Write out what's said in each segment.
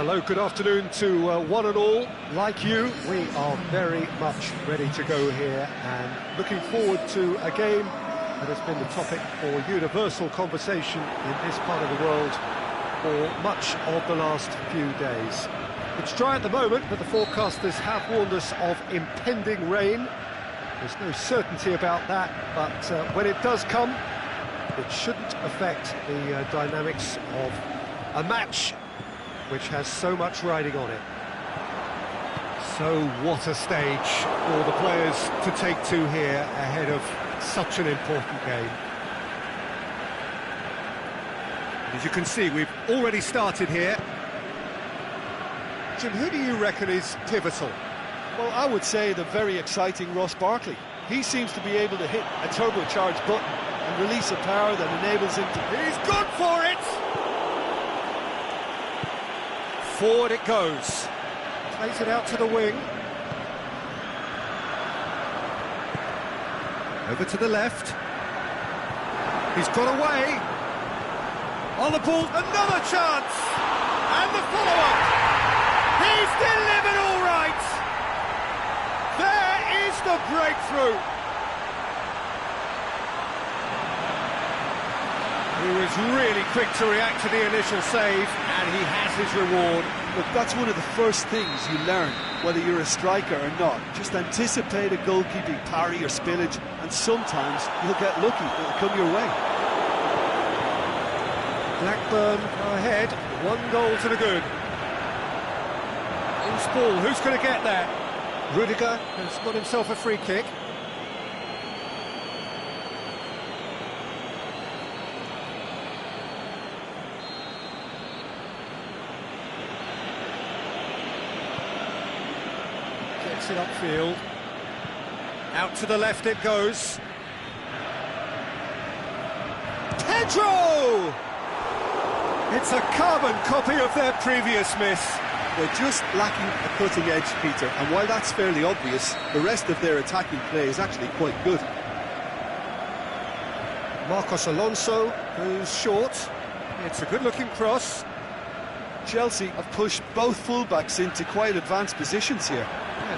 Hello, good afternoon to one and all. Like you, we are very much ready to go here and looking forward to a game that has been the topic for universal conversation in this part of the world for much of the last few days. It's dry at the moment, but the forecasters have warned us of impending rain. There's no certainty about that, but when it does come, it shouldn't affect the dynamics of a match which has so much riding on it. So what a stage for the players to take to here ahead of such an important game. As you can see, we've already started here. Jim, who do you reckon is pivotal? Well, I would say the very exciting Ross Barkley. He seems to be able to hit a turbocharged button and release a power that enables him to... He's gone for it! Forward it goes. Plays it out to the wing. Over to the left. He's got away. On the ball, another chance! And the follow-up! He's delivered all right! There is the breakthrough! He was really quick to react to the initial save, and he has his reward. Look, that's one of the first things you learn, whether you're a striker or not. Just anticipate a goalkeeping parry or spillage, and sometimes you'll get lucky, it'll come your way. Blackburn ahead, 1 goal to the good. Loose ball, who's going to get there? Rudiger has got himself a free kick. Gets it upfield. Out to the left it goes. Pedro! It's a carbon copy of their previous miss. They're just lacking a cutting edge, Peter, and while that's fairly obvious, the rest of their attacking play is actually quite good. Marcos Alonso, who's short. It's a good-looking cross. Chelsea have pushed both fullbacks into quite advanced positions here. Yeah,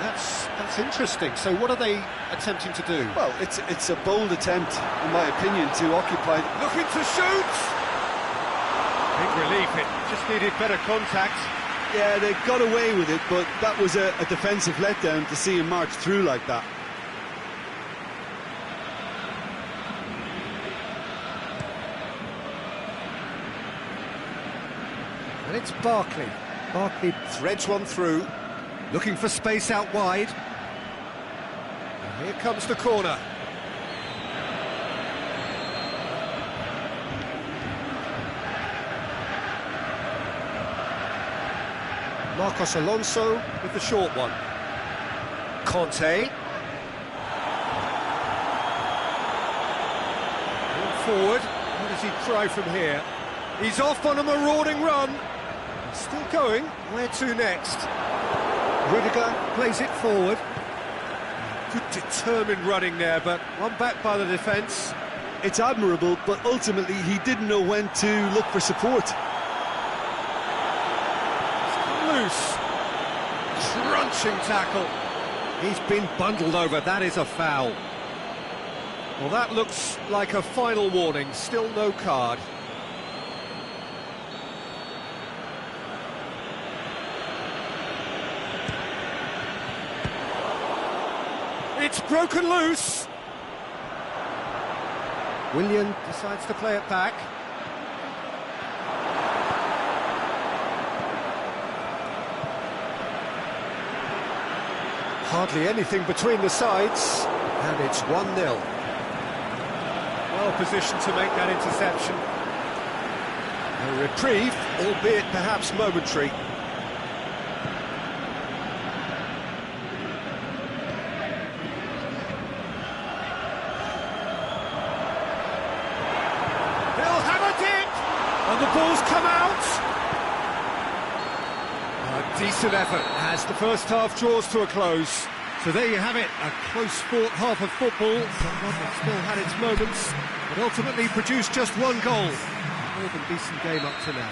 that's interesting. So what are they attempting to do? Well, it's a bold attempt, in my opinion, to occupy... Looking to shoot! Big relief, it just needed better contact. Yeah, they got away with it, but that was a defensive letdown to see him march through like that. And it's Barkley. Barkley threads one through, looking for space out wide. And here comes the corner. Marcos Alonso with the short one. Conte. Forward. What does he try from here? He's off on a marauding run. Still going. Where to next? Rudiger plays it forward. Good determined running there, but one back by the defence. It's admirable, but ultimately he didn't know when to look for support. Loose. Crunching tackle. He's been bundled over. That is a foul. Well, that looks like a final warning. Still no card. It's broken loose. Willian decides to play it back. Hardly anything between the sides, and it's 1-0. Well positioned to make that interception. A reprieve, albeit perhaps momentary. He'll have a dip, and the ball's come out. A decent effort as the first half draws to a close. So there you have it, a close-fought half of football, one that still had its moments, but ultimately produced just 1 goal. More than decent game up to now.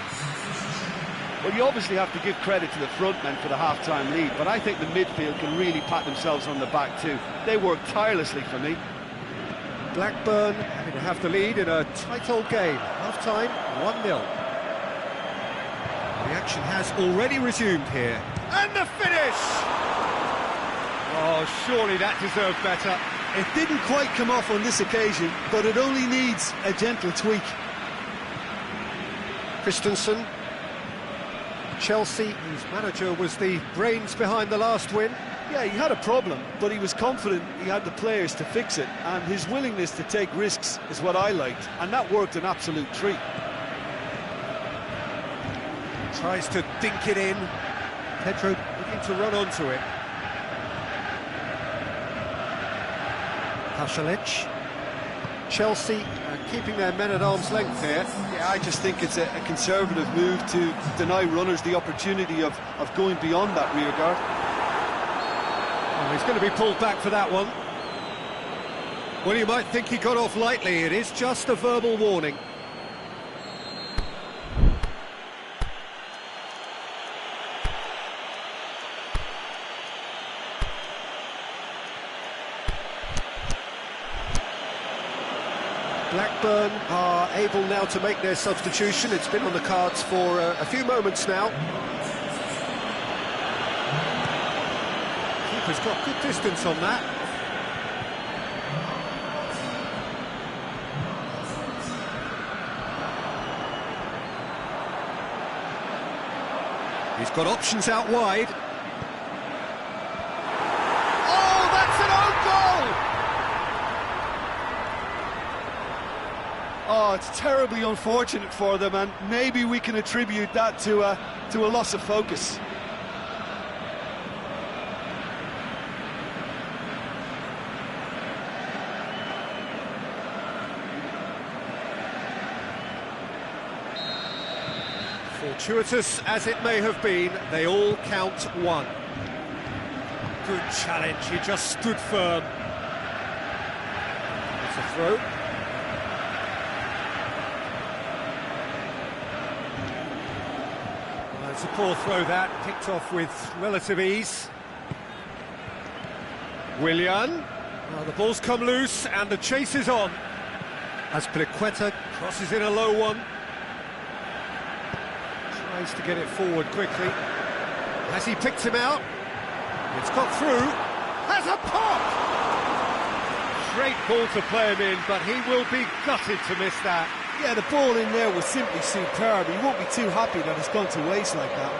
Well, you obviously have to give credit to the front men for the half-time lead, but I think the midfield can really pat themselves on the back too. They work tirelessly for me. Blackburn having to have the lead in a tight old game. Half-time, 1-0. The action has already resumed here. And the finish! Oh, surely that deserved better. It didn't quite come off on this occasion, but it only needs a gentle tweak. Christensen. Chelsea, whose manager was the brains behind the last win. Yeah, he had a problem, but he was confident he had the players to fix it, and his willingness to take risks is what I liked, and that worked an absolute treat. Tries to dink it in. Pedro looking to run onto it. Pasalic. Chelsea keeping their men at arm's length here. Yeah, I just think it's a conservative move to deny runners the opportunity of going beyond that rear guard. Well, he's going to be pulled back for that one. Well, you might think he got off lightly. It is just a verbal warning. Blackburn are able now to make their substitution. It's been on the cards for a few moments now. Keeper's got good distance on that. He's got options out wide. Oh, that's an own goal! Oh, it's terribly unfortunate for them, and maybe we can attribute that to a loss of focus. Fortuitous as it may have been, they all count one. Good challenge, he just stood firm. It's a throw. Well, it's a poor throw that, picked off with relative ease. Willian. Well, the ball's come loose and the chase is on. As Azpilicueta crosses in a low one. Tries to get it forward quickly. Has he picked him out? It's got through. Has a pop! Great ball to play him in, but he will be gutted to miss that. Yeah, the ball in there was simply superb. He won't be too happy that it's gone to waste like that.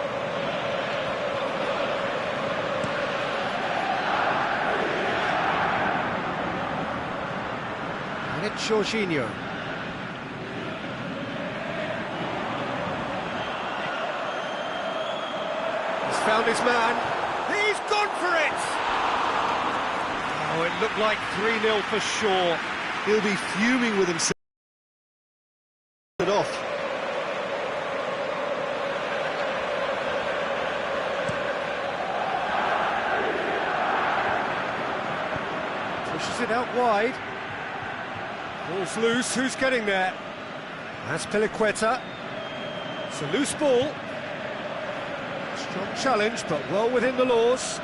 And it's Jorginho. Found his man. He's gone for it! Oh, it looked like 3-0 for sure. He'll be fuming with himself. It off. Pushes it out wide. Ball's loose. Who's getting there? That's Azpilicueta. It's a loose ball. Strong challenge, but well within the laws.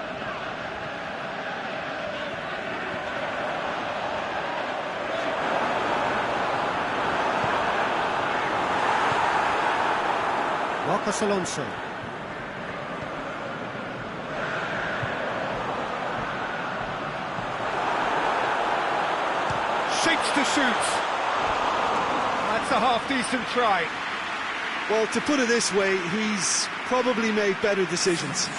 Marcos Alonso. Shakes to shoot. That's a half-decent try. Well, to put it this way, he's probably made better decisions.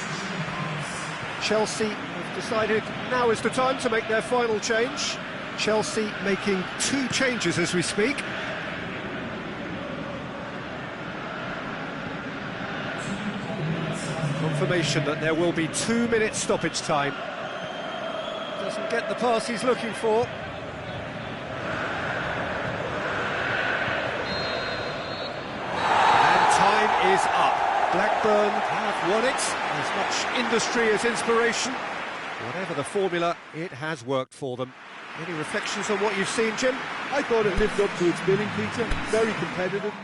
Chelsea have decided now is the time to make their final change. Chelsea making 2 changes as we speak. Confirmation that there will be 2 minutes stoppage time. Doesn't get the pass he's looking for. Is up. Blackburn have won it. As much industry as inspiration. Whatever the formula, it has worked for them. Any reflections on what you've seen, Jim? I thought it lived up to its billing, Peter. Very competitive.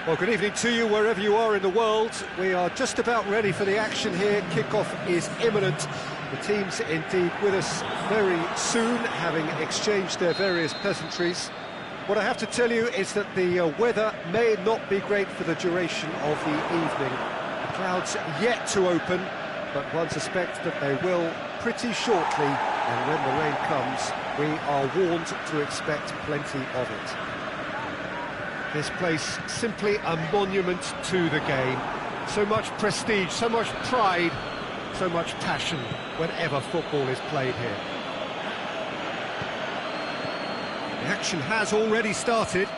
Well, good evening to you wherever you are in the world. We are just about ready for the action here. Kickoff is imminent. The teams indeed with us very soon, having exchanged their various pleasantries. What I have to tell you is that the weather may not be great for the duration of the evening. The clouds yet to open, but one suspects that they will pretty shortly, and when the rain comes, we are warned to expect plenty of it. This place simply a monument to the game. So much prestige, so much pride, so much passion whenever football is played here. The action has already started.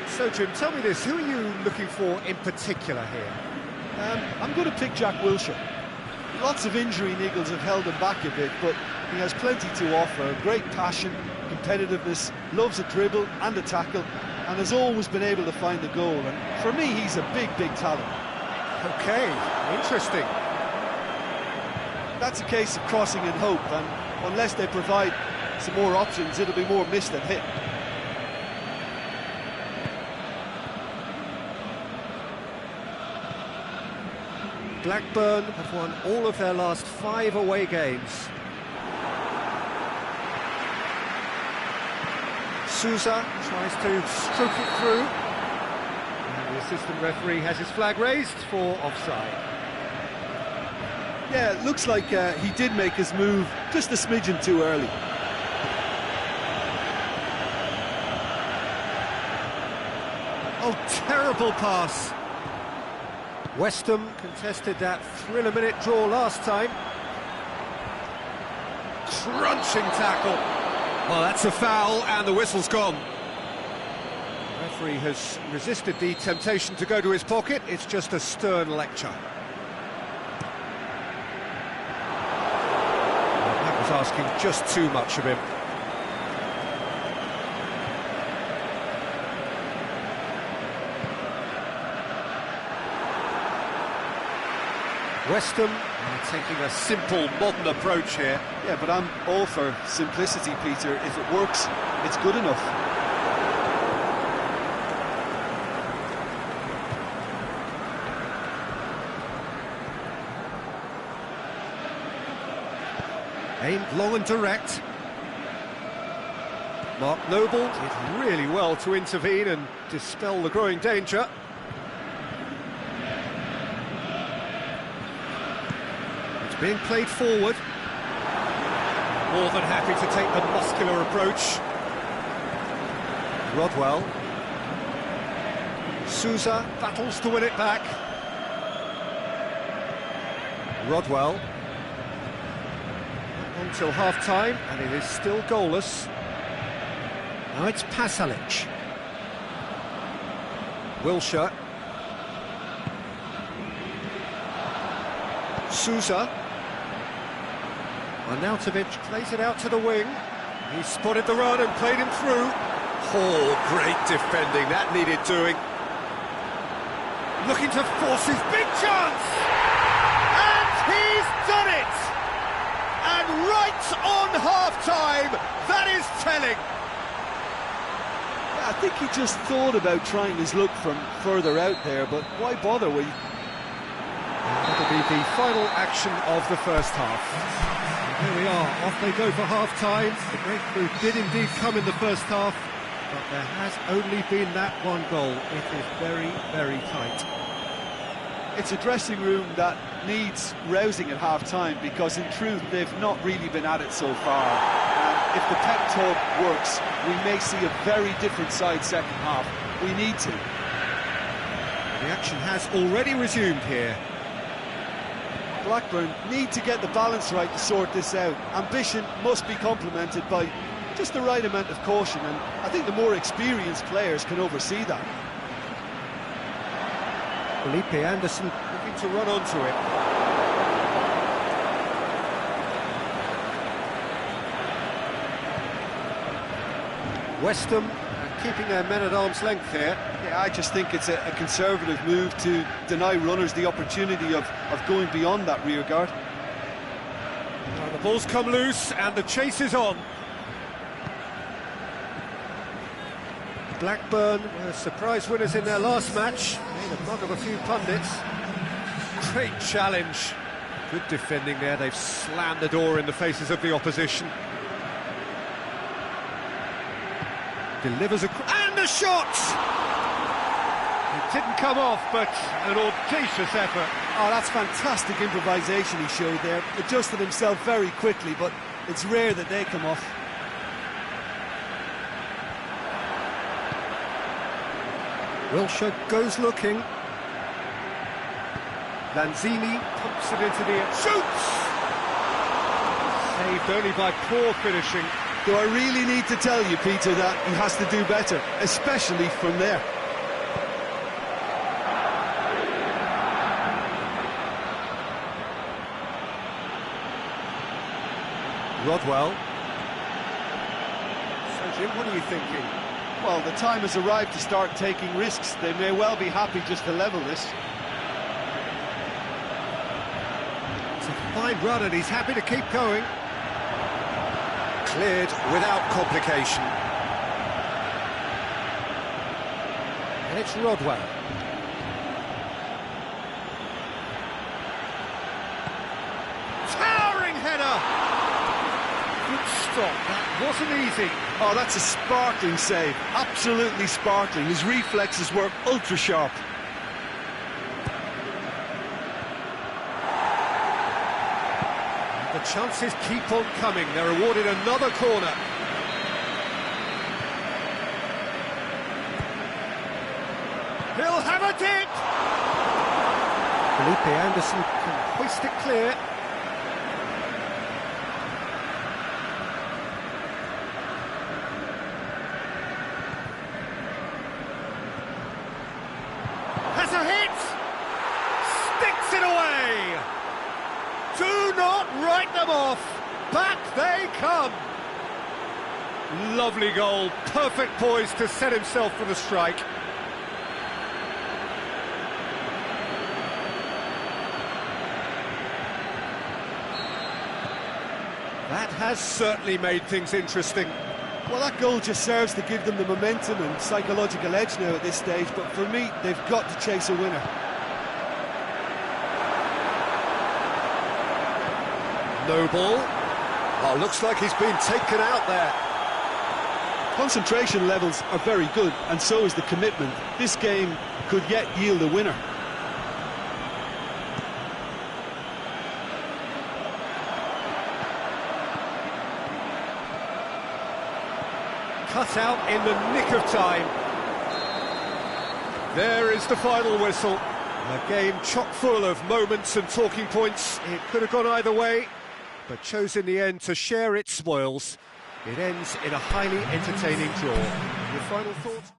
So Jim, tell me this, who are you looking for in particular here? I'm going to pick Jack Wilshere. Lots of injury niggles have held him back a bit, but he has plenty to offer. Great passion, competitiveness, loves a dribble and a tackle, and has always been able to find the goal. And for me, he's a big talent. Okay, interesting. That's a case of crossing in hope, and unless they provide some more options, it'll be more miss than hit. Blackburn have won all of their last 5 away games. Sousa tries to stroke it through. And the assistant referee has his flag raised for offside. Yeah, it looks like he did make his move just a smidgen too early. Oh, terrible pass. West Ham contested that thriller-minute draw last time. Crunching tackle. Well, that's a foul, and the whistle's gone. The referee has resisted the temptation to go to his pocket. It's just a stern lecture. That was asking just too much of him. West Ham are taking a simple, modern approach here. Yeah, but I'm all for simplicity, Peter. If it works, it's good enough. Aimed long and direct. Mark Noble did really well to intervene and dispel the growing danger. Being played forward. More than happy to take the muscular approach. Rodwell. Sousa battles to win it back. Rodwell. Until half-time, and it is still goalless. Now it's Pasalic. Wilshere. Sousa. Arnautovic plays it out to the wing. He spotted the run and played him through. Oh, great defending, that needed doing. Looking to force his big chance! And he's done it! And right on half-time, that is telling. I think he just thought about trying his luck from further out there, but why bother? That'll be the final action of the first half. Here we are, off they go for half-time. The breakthrough did indeed come in the first half, but there has only been that one goal. It is very tight. It's a dressing room that needs rousing at half-time, because in truth they've not really been at it so far. And if the pep talk works, we may see a very different side second half. We need to. The action has already resumed here. Blackburn need to get the balance right to sort this out. Ambition must be complemented by just the right amount of caution, and I think the more experienced players can oversee that. Felipe Anderson looking to run onto it. West Ham keeping their men at arm's length here. Yeah, I just think it's a conservative move to deny runners the opportunity of going beyond that rear guard. Now the ball's come loose and the chase is on. Blackburn were surprise winners in their last match, made a mug of a few pundits. Great challenge, good defending there, they've slammed the door in the faces of the opposition. Delivers and the shot! It didn't come off, but an audacious effort. Oh, that's fantastic improvisation he showed there. Adjusted himself very quickly, but it's rare that they come off. Wilshere goes looking. Lanzini pumps it into the air. Shoots! Saved only by poor finishing. Do I really need to tell you, Peter, that he has to do better, especially from there? Rodwell. So, Jim, what are you thinking? Well, the time has arrived to start taking risks. They may well be happy just to level this. It's a fine run and he's happy to keep going. Cleared without complication. And it's Rodwell. Towering header! Good stop, that wasn't easy. Oh, that's a sparkling save, absolutely sparkling. His reflexes were ultra sharp. The chances keep on coming, they're awarded another corner. He'll have a dip! Felipe Anderson can hoist it clear. Has a hit! Sticks it away! Do not write them off! Back they come! Lovely goal, perfect poise to set himself for the strike. That has certainly made things interesting. Well, that goal just serves to give them the momentum and psychological edge now at this stage, but for me, they've got to chase a winner. No ball. Oh, looks like he's been taken out there. Concentration levels are very good, and so is the commitment. This game could yet yield a winner. Cut out in the nick of time. There is the final whistle. A game chock full of moments and talking points. It could have gone either way, but chose in the end to share its spoils. It ends in a highly entertaining draw. Your final thoughts?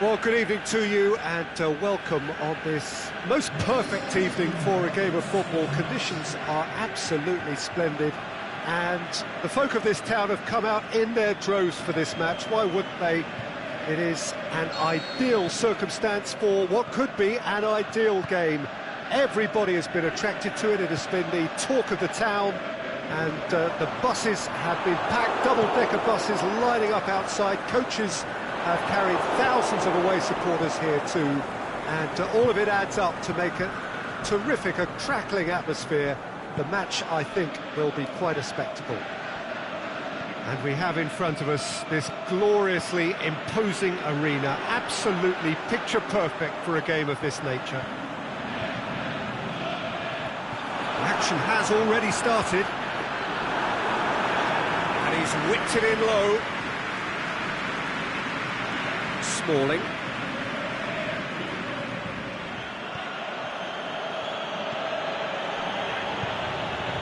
Well, good evening to you and welcome on this most perfect evening for a game of football. Conditions are absolutely splendid and the folk of this town have come out in their droves for this match. Why wouldn't they? It is an ideal circumstance for what could be an ideal game. Everybody has been attracted to it. It has been the talk of the town. and the buses have been packed, double-decker buses lining up outside. Coaches have carried thousands of away supporters here too, and all of it adds up to make a terrific, a crackling atmosphere. The match, I think, will be quite a spectacle. And we have in front of us this gloriously imposing arena, absolutely picture-perfect for a game of this nature. The action has already started. And he's whipped it in low. Smalling.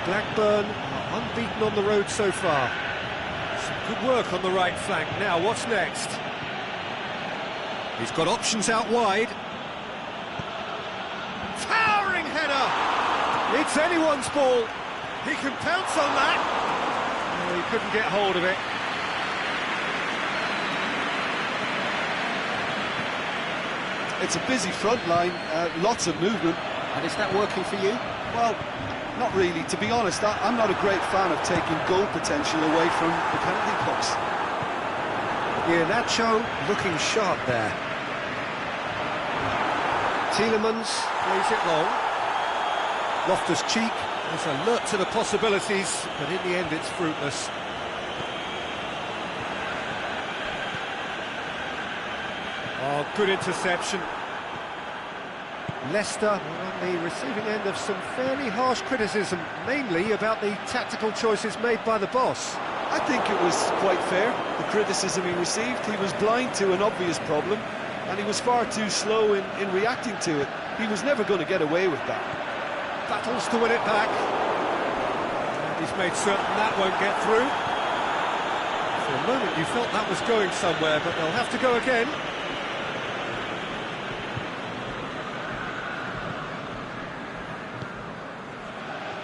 Blackburn are unbeaten on the road so far. Some good work on the right flank. Now, what's next? He's got options out wide. Towering header! It's anyone's ball. He can pounce on that. Oh, he couldn't get hold of it. It's a busy front line, lots of movement. And is that working for you? Well, not really. To be honest, I'm not a great fan of taking goal potential away from the penalty box. Yeah, Nacho looking sharp there. Tielemans plays it long. Loftus-Cheek is alert to the possibilities, but in the end it's fruitless. Oh, good interception. Leicester are on the receiving end of some fairly harsh criticism, mainly about the tactical choices made by the boss. I think it was quite fair, the criticism he received. He was blind to an obvious problem, and he was far too slow in reacting to it. He was never going to get away with that. Battles to win it back. And he's made certain that won't get through. For a moment you felt that was going somewhere, but they'll have to go again.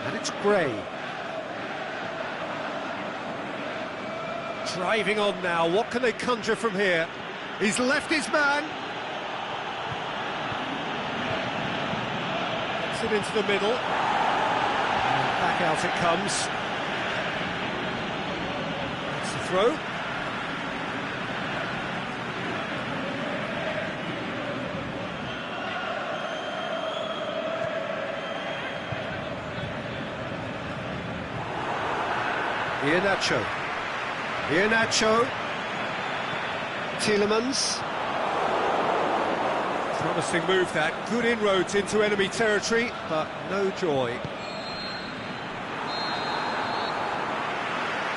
And it's Gray. Driving on now, what can they conjure from here? He's left his man. Gets it into the middle. And back out it comes. That's the throw. Iheanacho. Tielemans. Promising move that. Good inroads into enemy territory, but no joy.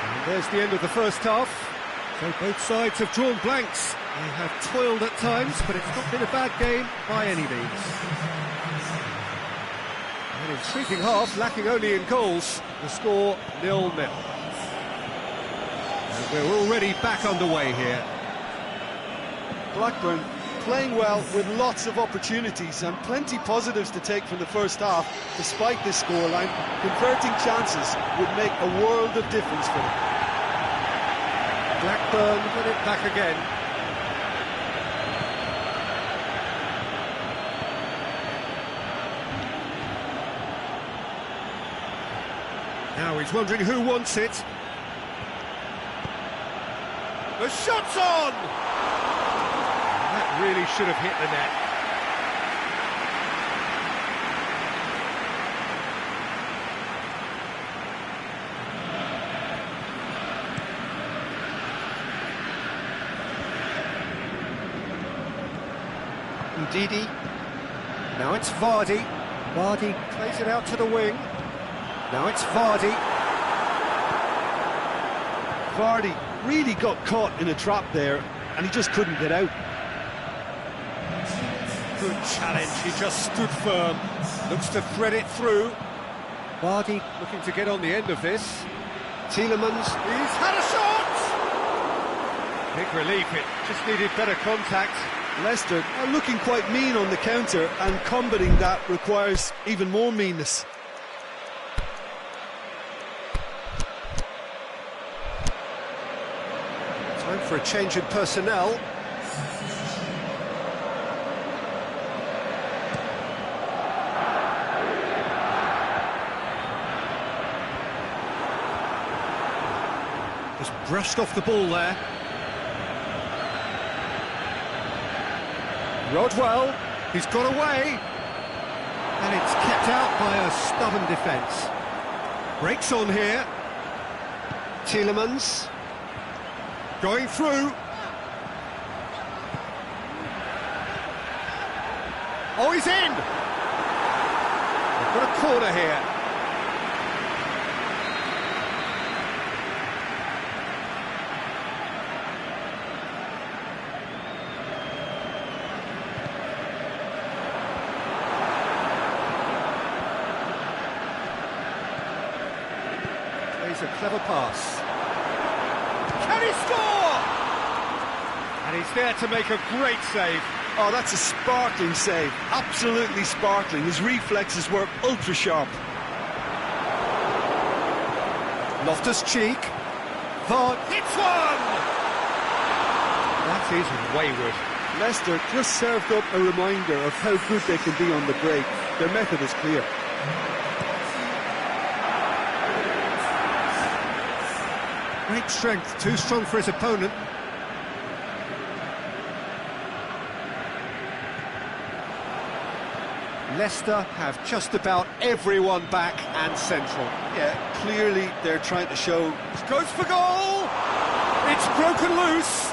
And there's the end of the first half. So both sides have drawn blanks. They have toiled at times, but it's not been a bad game by any means. An intriguing half, lacking only in goals. The score 0-0. We're already back underway here. Blackburn playing well with lots of opportunities and plenty positives to take from the first half. Despite this scoreline, converting chances would make a world of difference for them. Blackburn got it back again. Now he's wondering who wants it. The shot's on! That really should have hit the net. Ndidi. Now it's Vardy. Vardy plays it out to the wing. Now it's Vardy. Vardy really got caught in a trap there, and he just couldn't get out. Good challenge, he just stood firm. Looks to thread it through. Vardy looking to get on the end of this. Tielemans, he's had a shot! Big relief, it just needed better contact. Leicester are looking quite mean on the counter, and combating that requires even more meanness. Time for a change in personnel. Just brushed off the ball there. Rodwell, he's got away. And it's kept out by a stubborn defence. Breaks on here. Tielemans. Going through. Oh, he's in! They've got a corner here. Plays a clever pass. Can he score? And he's there to make a great save. Oh, that's a sparkling save. Absolutely sparkling. His reflexes were ultra-sharp. Loftus-Cheek. Vaughn hits one! That is wayward. Leicester just served up a reminder of how good they can be on the break. Their method is clear. Great strength, too strong for his opponent. Leicester have just about everyone back and central. Yeah, clearly they're trying to show... Goes for goal! It's broken loose!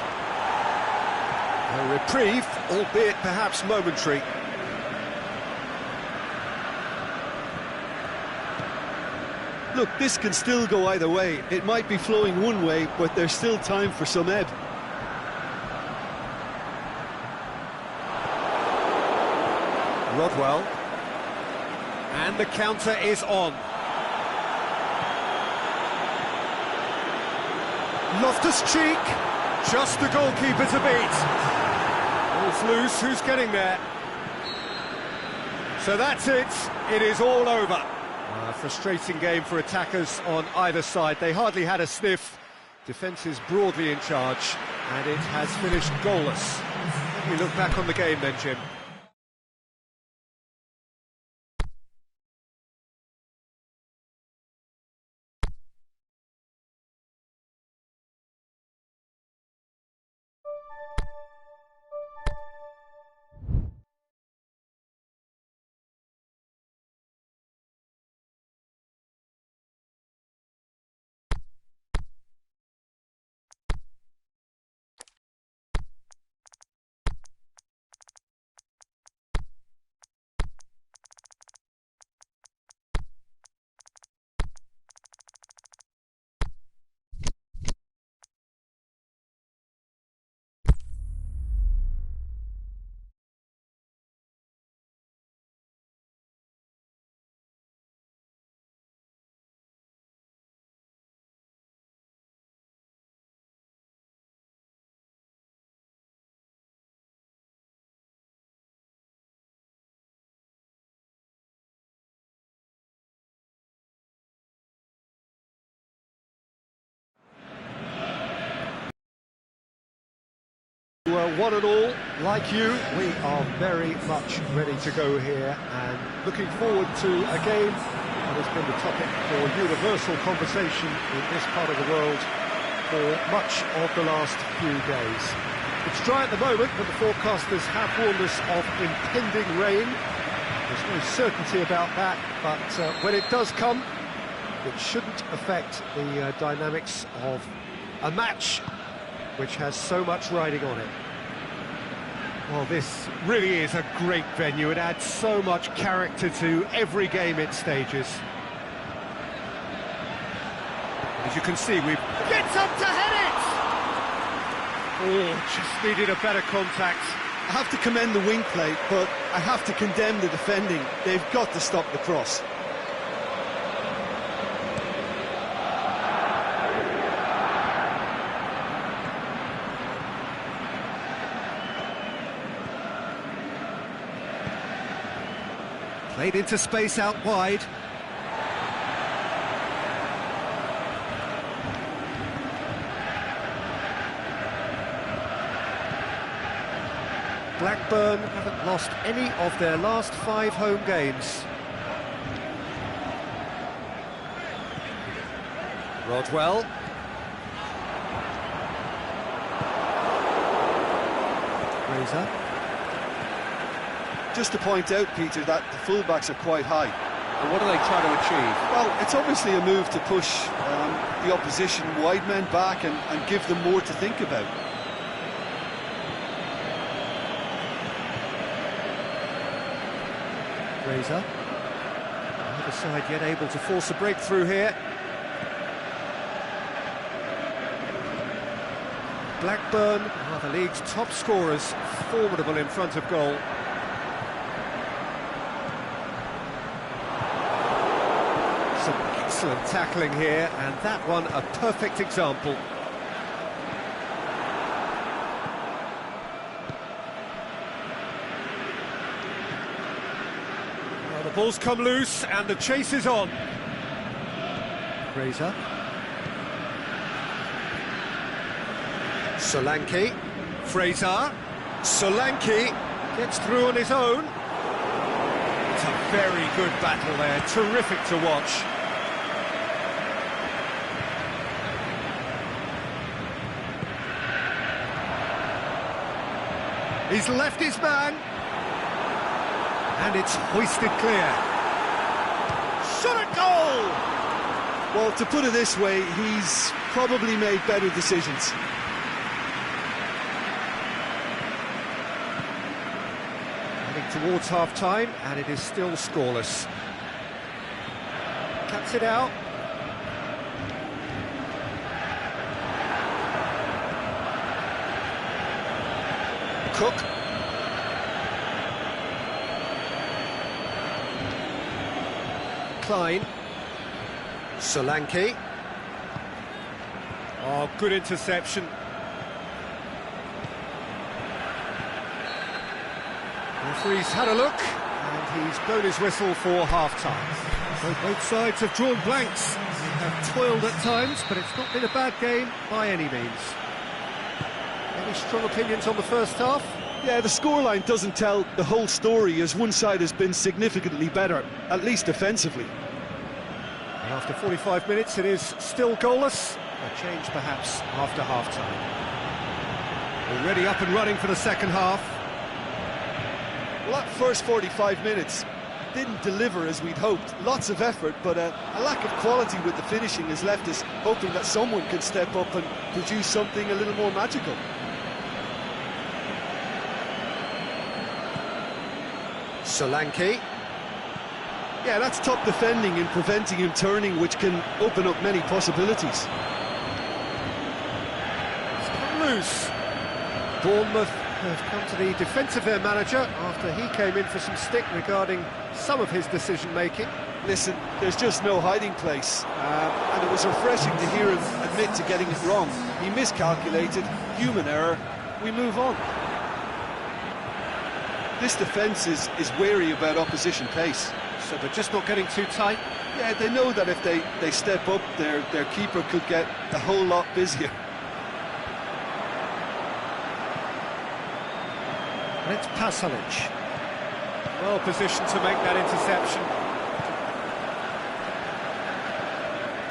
A reprieve, albeit perhaps momentary. Look, this can still go either way. It might be flowing one way, but there's still time for some ebb. Rodwell. And the counter is on. Loftus-Cheek. Just the goalkeeper to beat. Ball's loose, who's getting there? So that's it. It is all over. A frustrating game for attackers on either side. They hardly had a sniff. Defence is broadly in charge, and it has finished goalless. Let me look back on the game then, Jim. One and all, like you, we are very much ready to go here and looking forward to a game that has been the topic for universal conversation in this part of the world for much of the last few days. It's dry at the moment, but the forecasters have warned us of impending rain. There's no certainty about that, but when it does come, it shouldn't affect the dynamics of a match which has so much riding on it. Well, this really is a great venue. It adds so much character to every game it stages. As you can see, we've... Gets up to head it! Oh, just needed a better contact. I have to commend the wing play, but I have to condemn the defending. They've got to stop the cross. Played into space out wide. Blackburn haven't lost any of their last 5 home games. Rodwell. Fraser. Just to point out, Peter, that the fullbacks are quite high. And what are they trying to achieve? Well, it's obviously a move to push the opposition wide men back and give them more to think about. Fraser. Neither side yet able to force a breakthrough here. Blackburn are the league's top scorers, formidable in front of goal. Some excellent tackling here, and that one a perfect example. Well, the ball's come loose, and the chase is on. Fraser. Solanke, Fraser, Solanke gets through on his own. It's a very good battle there, terrific to watch. He's left his man, and it's hoisted clear. Shot at goal! Well, to put it this way, he's probably made better decisions. Towards half-time, and it is still scoreless. Cuts it out. Cook. Klein. Solanke. Oh, good interception. Referee's had a look, and he's blown his whistle for half-time. So both sides have drawn blanks. They have toiled at times, but it's not been a bad game by any means. Any strong opinions on the first half? Yeah, the scoreline doesn't tell the whole story, as one side has been significantly better, at least defensively. And after 45 minutes, it is still goalless. A change perhaps after half-time. Already up and running for the second half. Well, that first 45 minutes didn't deliver as we'd hoped. Lots of effort, but a lack of quality with the finishing has left us hoping that someone can step up and produce something a little more magical. Solanke. Yeah, that's top defending and preventing him turning, which can open up many possibilities. It's come loose. Bournemouth have come to the defence of their manager after he came in for some stick regarding some of his decision-making. Listen, there's just no hiding place, and it was refreshing to hear him admit to getting it wrong. He miscalculated, human error, we move on. This defence is wary about opposition pace. So they're just not getting too tight? Yeah, they know that if they step up, their keeper could get a whole lot busier. And it's Pasalic. Well positioned to make that interception.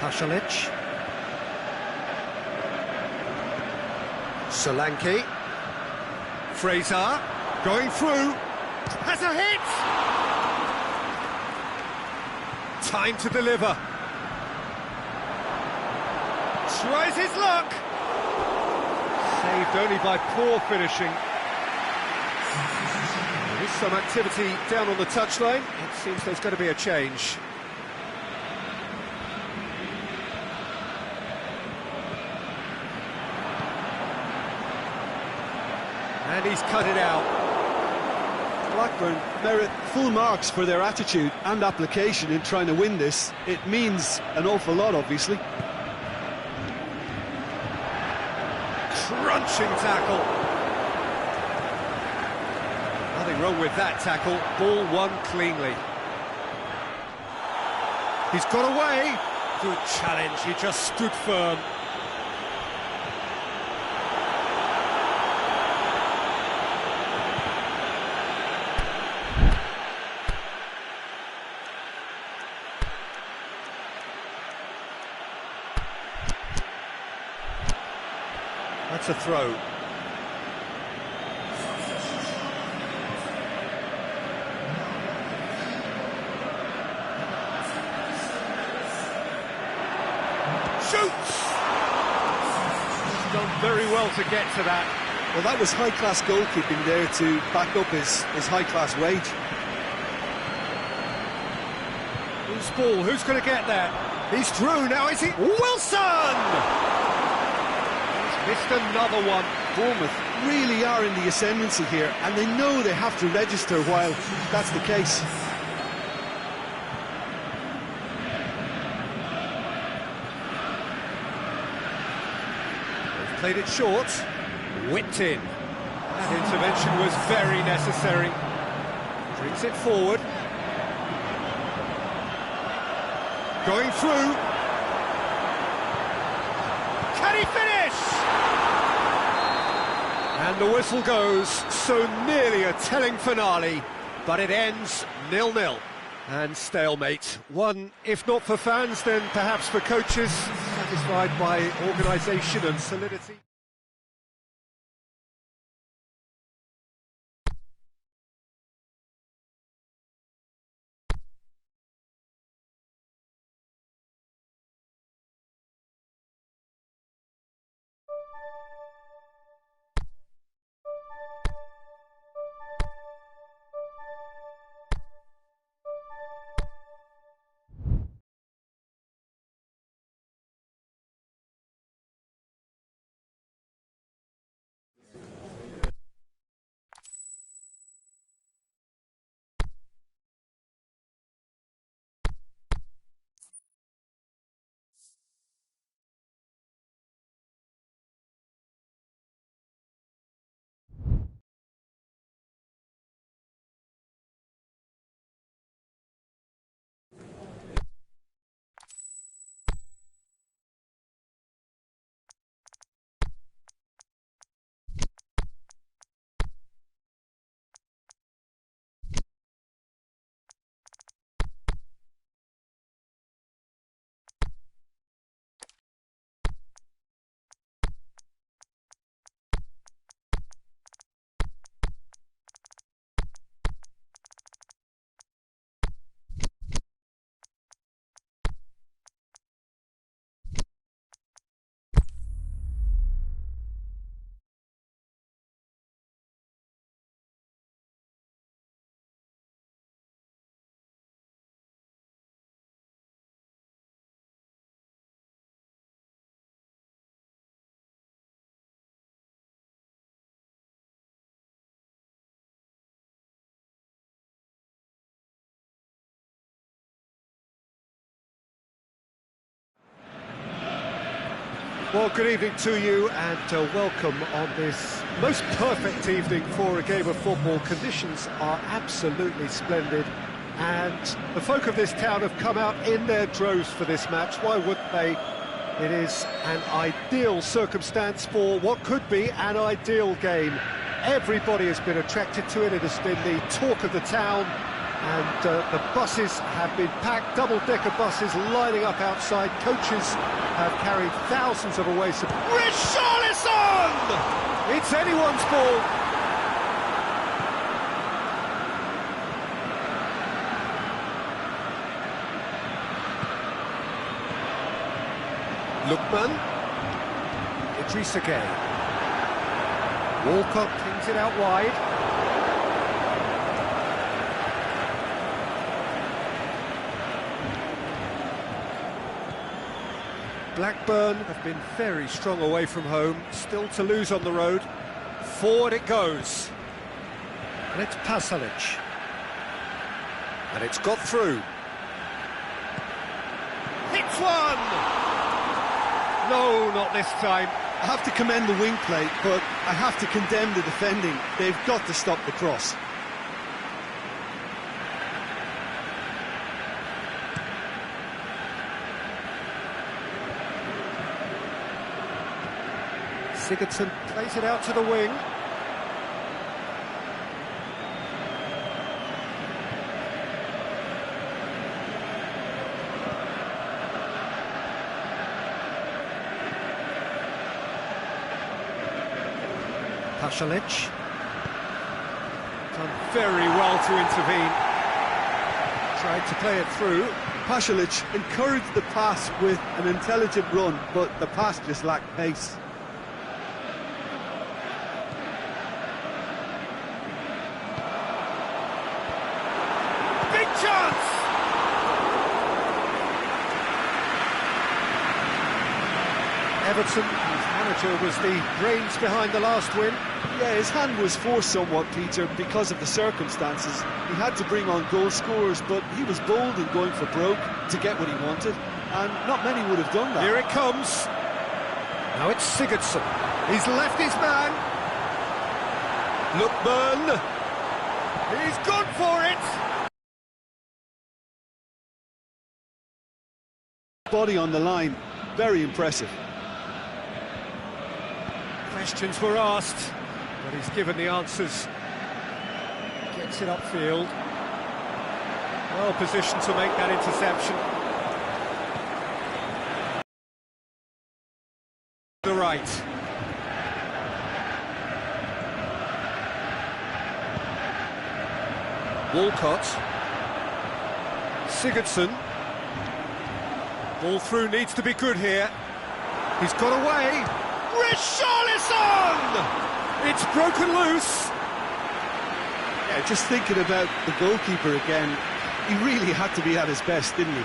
Pasalic. Solanke. Fraser. Going through. Has a hit! Time to deliver. Tries his luck. Saved only by poor finishing. There is some activity down on the touchline. It seems there's going to be a change. And he's cut it out. Blackburn merit full marks for their attitude and application in trying to win this. It means an awful lot, obviously. Crunching tackle. Nothing wrong with that tackle. Ball won cleanly. He's got away. Good challenge. He just stood firm. That's a throw. shoots! He's done very well to get to that. Well, that was high-class goalkeeping there to back up his high-class wage. Who's ball? Who's going to get that? He's through now, is he? Wilson! He's missed another one. Bournemouth really are in the ascendancy here, and they know they have to register while that's the case. They've played it short. Whipped in. That intervention was very necessary. Brings it forward. Going through. Can he finish? And the whistle goes. So nearly a telling finale, but it ends 0-0. And stalemate. One, if not for fans, then perhaps for coaches, satisfied by organisation and solidity. Well, good evening to you and welcome on this most perfect evening for a game of football. Conditions are absolutely splendid and the folk of this town have come out in their droves for this match. Why wouldn't they? It is an ideal circumstance for what could be an ideal game. Everybody has been attracted to it. It has been the talk of the town. And the buses have been packed, double-decker buses lining up outside. Coaches have carried thousands of away supporters. Richarlison! It's anyone's ball. Lookman. Idris again. Walcott pings it out wide. Blackburn have been very strong away from home, still to lose on the road. Forward it goes. And it's Pasalic. And it's got through. Hits one! No, not this time. I have to commend the wing play, but I have to condemn the defending. They've got to stop the cross. Sigurdsson plays it out to the wing. Pasalic. Done very well to intervene. Tried to play it through. Pasalic encouraged the pass with an intelligent run, but the pass just lacked pace. Big chance! Everton, whose manager was the brains behind the last win. Yeah, his hand was forced somewhat, Peter, because of the circumstances. He had to bring on goal scorers, but he was bold in going for broke to get what he wanted, and not many would have done that. Here it comes. Now it's Sigurdsson. He's left his man. Blackburn. He's gone for it. Body on the line, very impressive. Questions were asked, but he's given the answers. Gets it upfield. Well positioned to make that interception. The right. Walcott. Sigurdsson. Ball through needs to be good here. He's got away. Richarlison! It's broken loose. Yeah, just thinking about the goalkeeper again, he really had to be at his best, didn't he?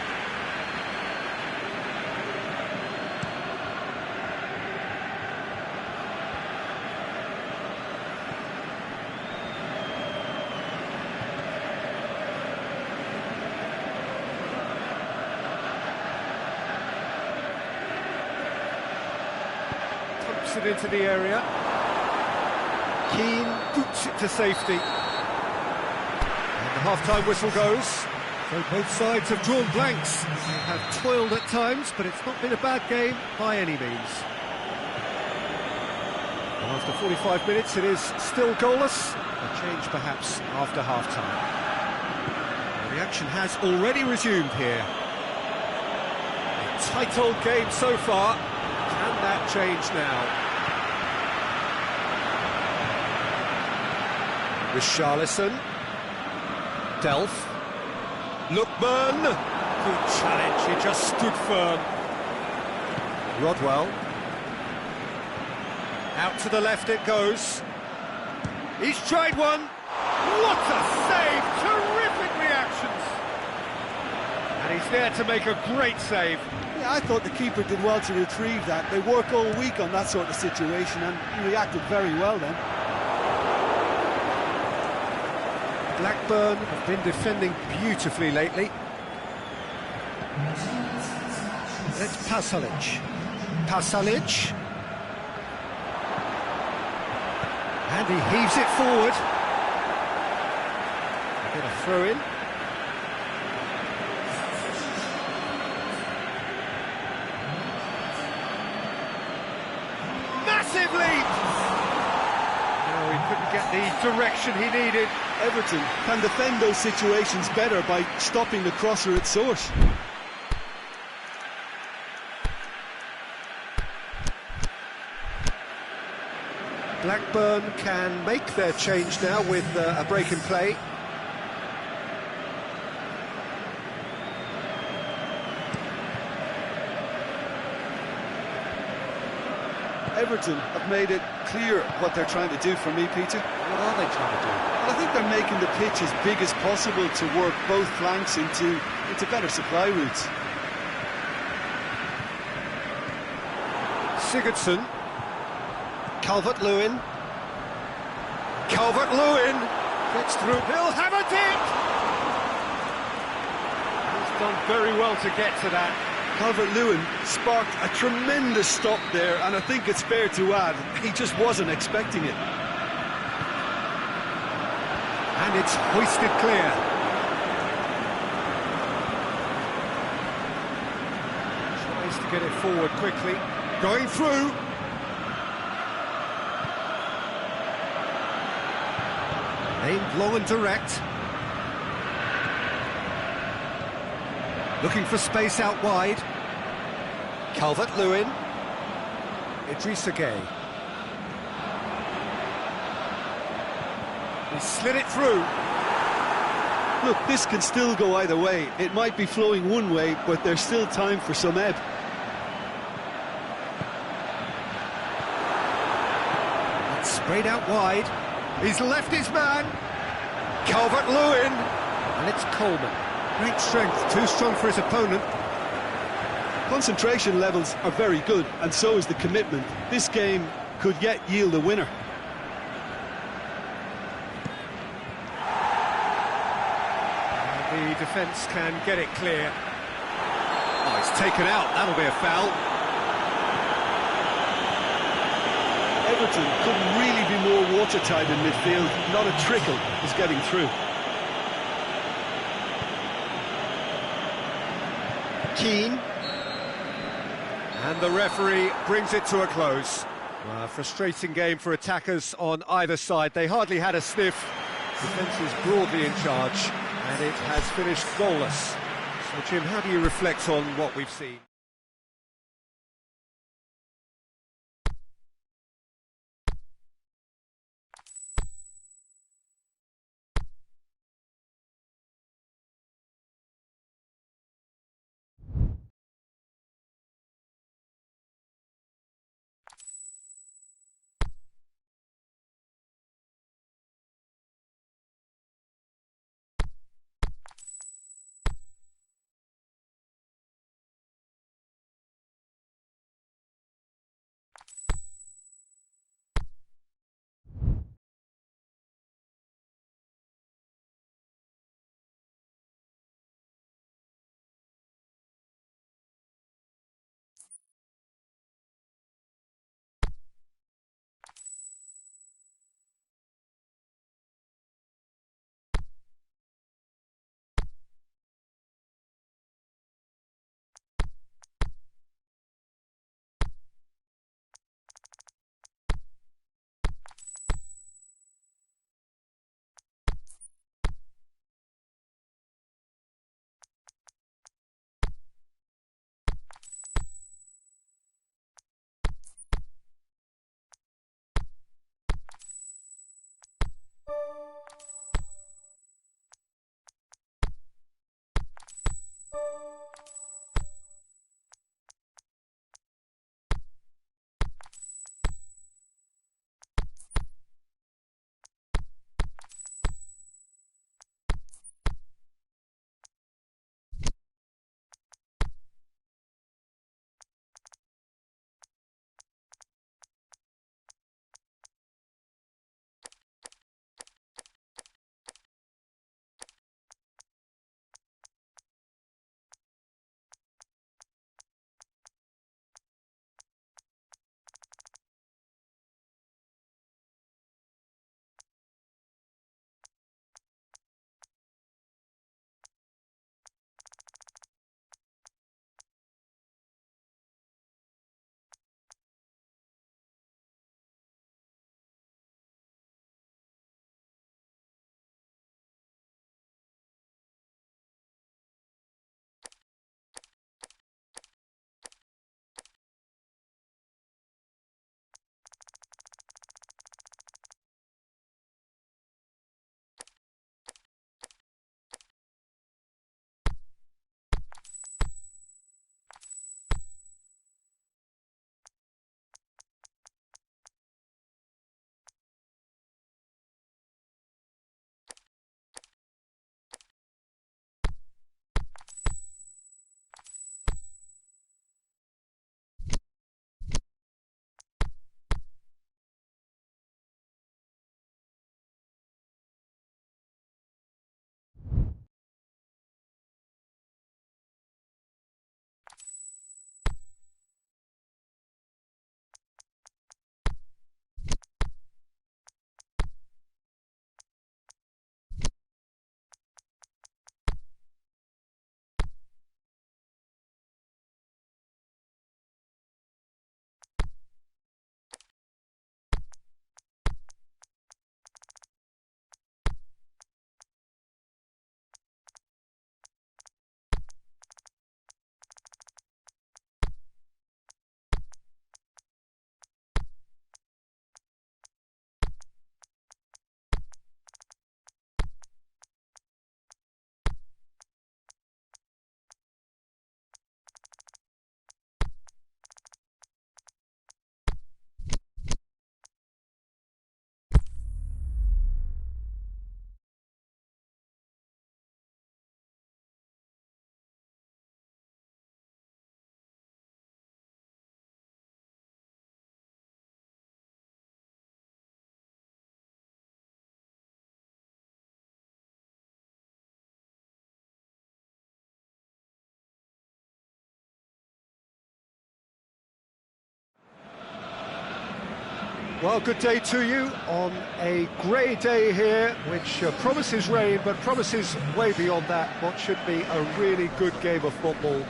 It into the area. Keane boots it to safety. And the half-time whistle goes. So both sides have drawn blanks. They have toiled at times, but it's not been a bad game by any means. And after 45 minutes, it is still goalless. A change perhaps after half-time. The action has already resumed here. A tight old game so far. Can that change now? Richarlison. Delph. Blackburn. Good challenge, he just stood firm. Rodwell. Out to the left it goes. He's tried one. What a save! Terrific reactions! And he's there to make a great save. Yeah, I thought the keeper did well to retrieve that. They work all week on that sort of situation, and he reacted very well then. Blackburn have been defending beautifully lately. It's Pasalic. Pasalic. And he heaves it forward. A bit of throw-in. Massive lead! No, he couldn't get the direction he needed. Everton can defend those situations better by stopping the crosser at source. Blackburn can make their change now with a break in play. Everton have made it clear what they're trying to do for me, Peter. What are they trying to do? Well, I think they're making the pitch as big as possible to work both flanks into better supply routes. Sigurdsson. Calvert-Lewin. Calvert-Lewin gets through. He'll have a dip! He's done very well to get to that. Calvert-Lewin sparked a tremendous stop there, and I think it's fair to add, he just wasn't expecting it. And it's hoisted clear. Tries to get it forward quickly. Going through. Aimed long and direct. Looking for space out wide. Calvert-Lewin. Idrissa Gueye. He slid it through. Look, this can still go either way. It might be flowing one way, but there's still time for some ebb. It's sprayed out wide. He's left his man. Calvert-Lewin. And it's Coleman. Great strength, too strong for his opponent. Concentration levels are very good, and so is the commitment. This game could yet yield a winner. The defence can get it clear. Oh, it's taken out. That'll be a foul. Everton couldn't really be more watertight in midfield. Not a trickle is getting through. Keane. And the referee brings it to a close. A frustrating game for attackers on either side. They hardly had a sniff. Defence is broadly in charge, and it has finished goalless. So, Jim, how do you reflect on what we've seen? Well, good day to you on a grey day here, which promises rain, but promises way beyond that what should be a really good game of football.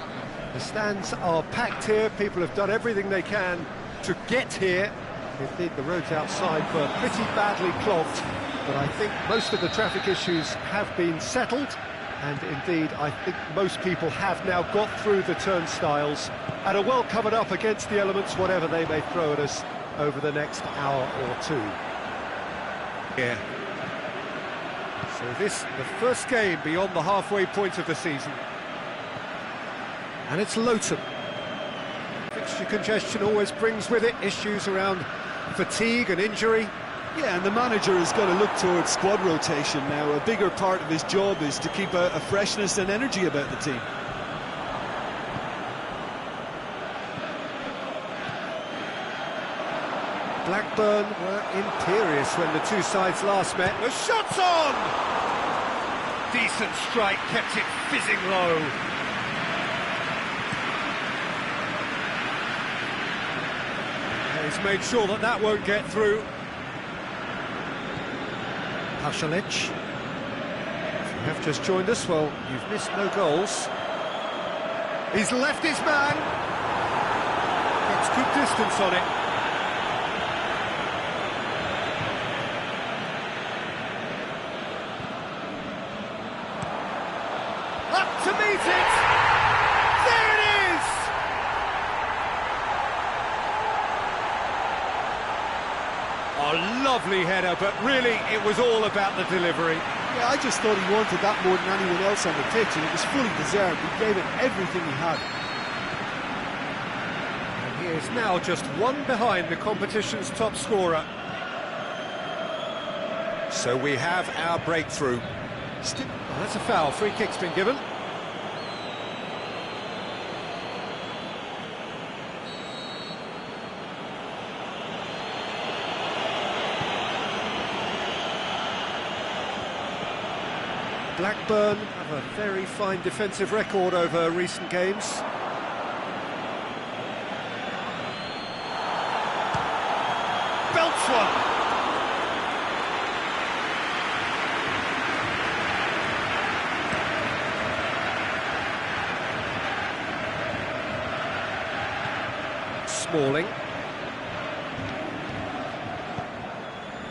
The stands are packed here, people have done everything they can to get here. Indeed, the roads outside were pretty badly clogged, but I think most of the traffic issues have been settled, and indeed, I think most people have now got through the turnstiles and are well covered up against the elements, whatever they may throw at us over the next hour or two. Yeah. So this, the first game beyond the halfway point of the season. And it's Luton. Fixture congestion always brings with it issues around fatigue and injury. Yeah, and the manager has got to look towards squad rotation now. A bigger part of his job is to keep a freshness and energy about the team. Blackburn were imperious when the two sides last met. The shot's on! Decent strike, kept it fizzing low. He's made sure that that won't get through. Pasalic. If you have just joined us, well, you've missed no goals. He's left his man. Gets good distance on it. Up to meet it! There it is! A lovely header, but really it was all about the delivery. Yeah, I just thought he wanted that more than anyone else on the pitch, and it was fully deserved. He gave it everything he had. And he is now just one behind the competition's top scorer. So we have our breakthrough. Oh, that's a foul. Free kick's been given. Blackburn have a very fine defensive record over recent games. Belts one! Smalling.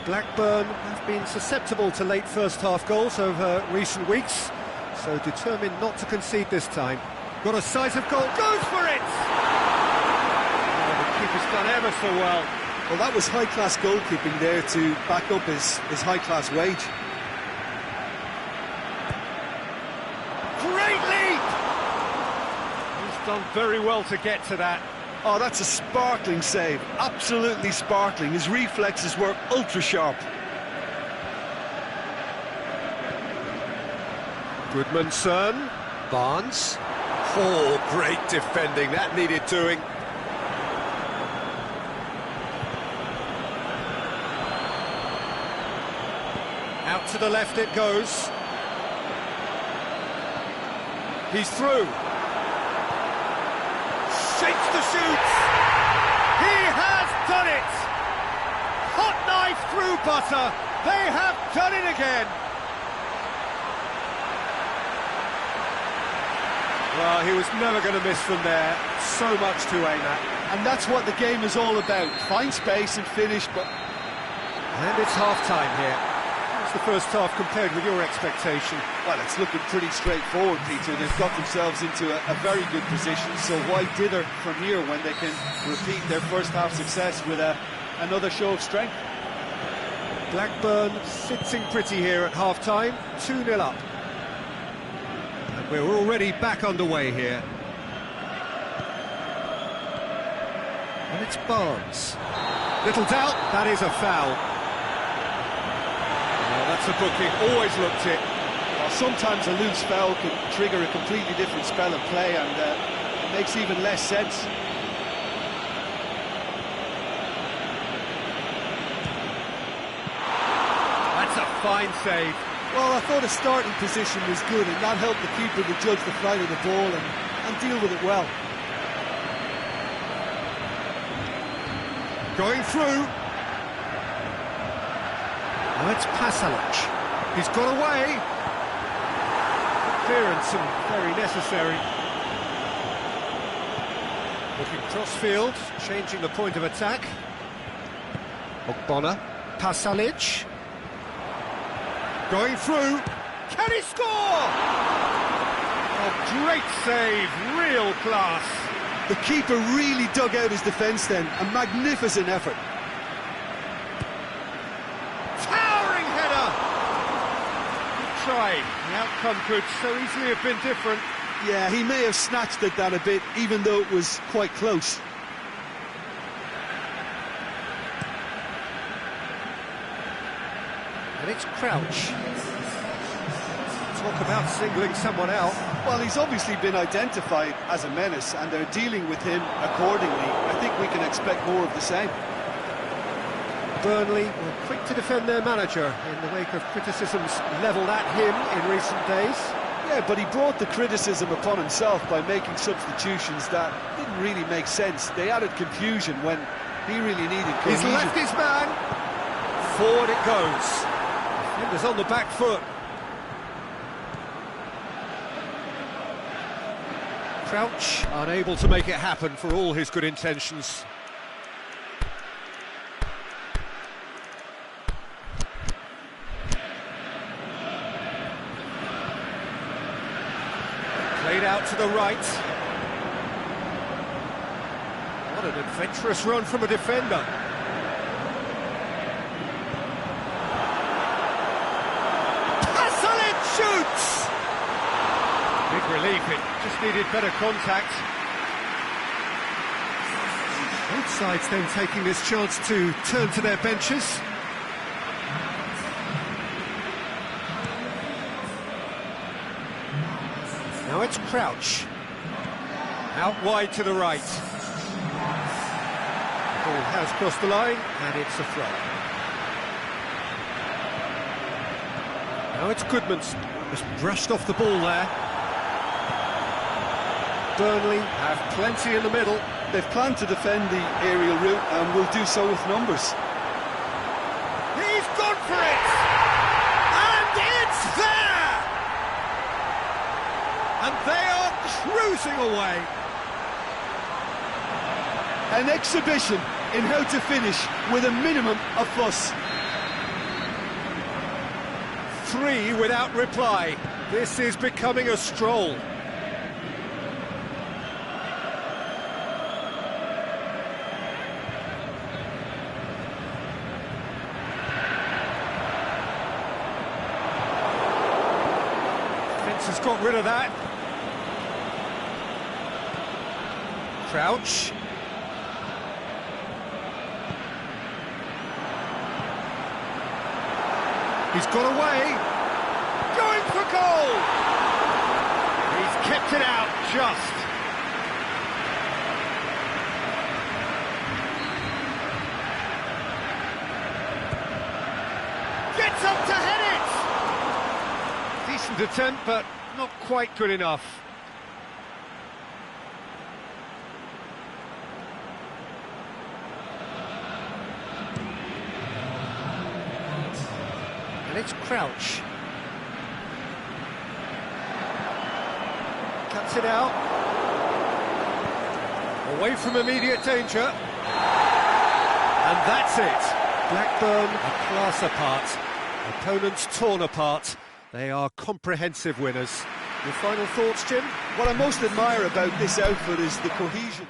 Blackburn have been susceptible to late first-half goals over recent weeks, so determined not to concede this time. Got a size of goal, goes for it! Oh, the keeper's done ever so well. Well, that was high-class goalkeeping there to back up his high-class wage. Great leap! He's done very well to get to that. Oh, that's a sparkling save, absolutely sparkling. His reflexes were ultra-sharp. Goodmanson, Barnes. Oh, great defending, that needed doing. Out to the left it goes. He's through. Shakes the shoots. He has done it. Hot knife through butter. They have done it again. Well, he was never going to miss from there. So much to aim at. And that's what the game is all about. Find space and finish, but... And it's half-time here. How's the first half compared with your expectation? Well, it's looking pretty straightforward, Peter. They've got themselves into a very good position, so why dither from here when they can repeat their first half success with another show of strength? Blackburn sitting pretty here at half-time, 2-0 up. And we're already back underway here. And it's Barnes. Little doubt, that is a foul. Well, that's a booking, always looked it. Well, sometimes a loose foul can trigger a completely different spell of play, and it makes even less sense. That's a fine save. Well, I thought his starting position was good, and that helped the keeper to judge the flight of the ball and deal with it well. Going through. Now it's Pasalic. He's got away. Clearance and very necessary. Looking cross-field, changing the point of attack. Ogbonna. Pasalic. Going through. Can he score? Oh, great save, real class. The keeper really dug out his defence then, a magnificent effort. Towering header! Good try, the outcome could so easily have been different. Yeah, he may have snatched at that a bit, even though it was quite close. And it's Crouch. Talk about singling someone out. Well, he's obviously been identified as a menace, and they're dealing with him accordingly. I think we can expect more of the same. Burnley were quick to defend their manager in the wake of criticisms levelled at him in recent days. Yeah, but he brought the criticism upon himself by making substitutions that didn't really make sense. They added confusion when he really needed cohesion. He's left his man. Forward it goes. Defenders on the back foot. Crouch unable to make it happen for all his good intentions. Played out to the right. What an adventurous run from a defender. Pasalic shoots! Big relief, it just needed better contact. Both sides then taking this chance to turn to their benches. Now it's Crouch. Out wide to the right. The ball has crossed the line, and it's a throw. Now it's Goodmanson. Just brushed off the ball there. Burnley have plenty in the middle. They've planned to defend the aerial route and will do so with numbers. He's gone for it! And it's there! And they are cruising away. An exhibition in how to finish with a minimum of fuss. 3 without reply. This is becoming a stroll. Has got rid of that. Crouch. He's got away. Going for goal. He's kept it out just. Gets up to head it. Decent attempt, but not quite good enough. And it's Crouch. Cuts it out. Away from immediate danger. And that's it. Blackburn a class apart. Opponents torn apart. They are comprehensive winners. Your final thoughts, Jim? What I most admire about this outfit is the cohesion.